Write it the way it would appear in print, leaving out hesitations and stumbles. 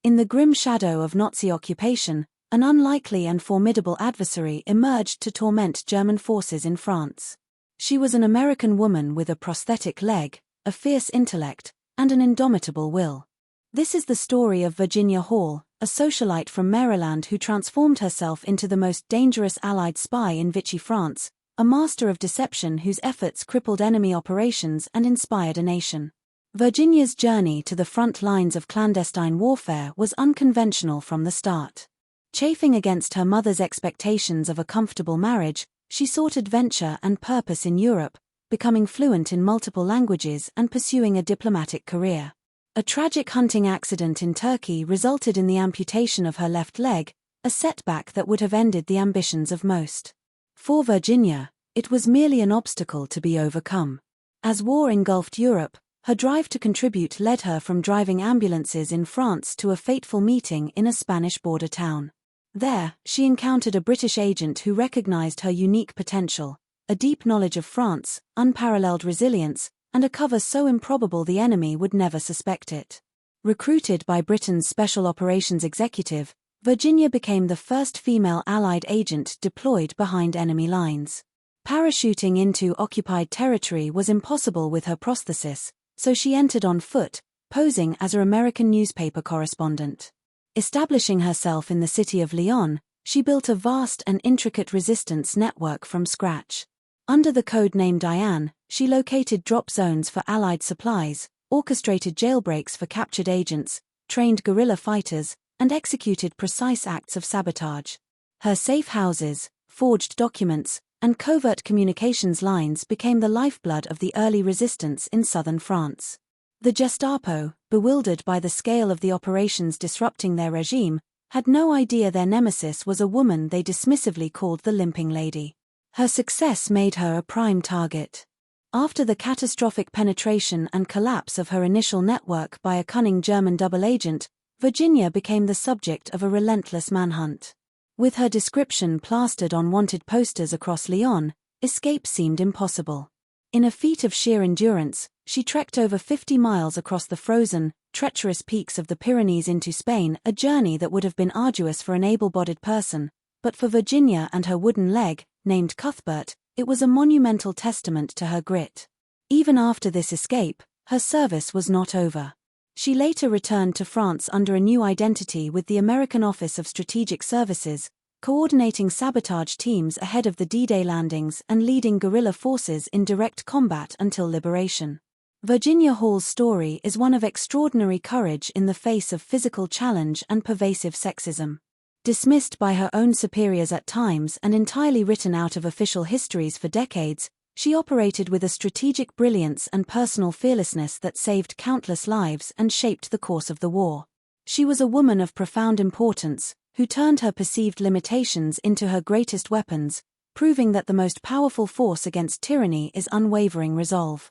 In the grim shadow of Nazi occupation, an unlikely and formidable adversary emerged to torment German forces in France. She was an American woman with a prosthetic leg, a fierce intellect, and an indomitable will. This is the story of Virginia Hall, a socialite from Maryland who transformed herself into the most dangerous Allied spy in Vichy France, a master of deception whose efforts crippled enemy operations and inspired a nation. Virginia's journey to the front lines of clandestine warfare was unconventional from the start. Chafing against her mother's expectations of a comfortable marriage, she sought adventure and purpose in Europe, becoming fluent in multiple languages and pursuing a diplomatic career. A tragic hunting accident in Turkey resulted in the amputation of her left leg, a setback that would have ended the ambitions of most. For Virginia, it was merely an obstacle to be overcome. As war engulfed Europe, her drive to contribute led her from driving ambulances in France to a fateful meeting in a Spanish border town. There, she encountered a British agent who recognized her unique potential, a deep knowledge of France, unparalleled resilience, and a cover so improbable the enemy would never suspect it. Recruited by Britain's Special Operations Executive, Virginia became the first female Allied agent deployed behind enemy lines. Parachuting into occupied territory was impossible with her prosthesis, so she entered on foot, posing as an American newspaper correspondent. Establishing herself in the city of Lyon, she built a vast and intricate resistance network from scratch. Under the code name Diane, she located drop zones for Allied supplies, orchestrated jailbreaks for captured agents, trained guerrilla fighters, and executed precise acts of sabotage. Her safe houses, forged documents, and covert communications lines became the lifeblood of the early resistance in southern France. The Gestapo, bewildered by the scale of the operations disrupting their regime, had no idea their nemesis was a woman they dismissively called the Limping Lady. Her success made her a prime target. After the catastrophic penetration and collapse of her initial network by a cunning German double agent, Virginia became the subject of a relentless manhunt. With her description plastered on wanted posters across Lyon, escape seemed impossible. In a feat of sheer endurance, she trekked over 50 miles across the frozen, treacherous peaks of the Pyrenees into Spain, a journey that would have been arduous for an able-bodied person, but for Virginia and her wooden leg, named Cuthbert, it was a monumental testament to her grit. Even after this escape, her service was not over. She later returned to France under a new identity with the American Office of Strategic Services, coordinating sabotage teams ahead of the D-Day landings and leading guerrilla forces in direct combat until liberation. Virginia Hall's story is one of extraordinary courage in the face of physical challenge and pervasive sexism. Dismissed by her own superiors at times and entirely written out of official histories for decades, she operated with a strategic brilliance and personal fearlessness that saved countless lives and shaped the course of the war. She was a woman of profound importance, who turned her perceived limitations into her greatest weapons, proving that the most powerful force against tyranny is unwavering resolve.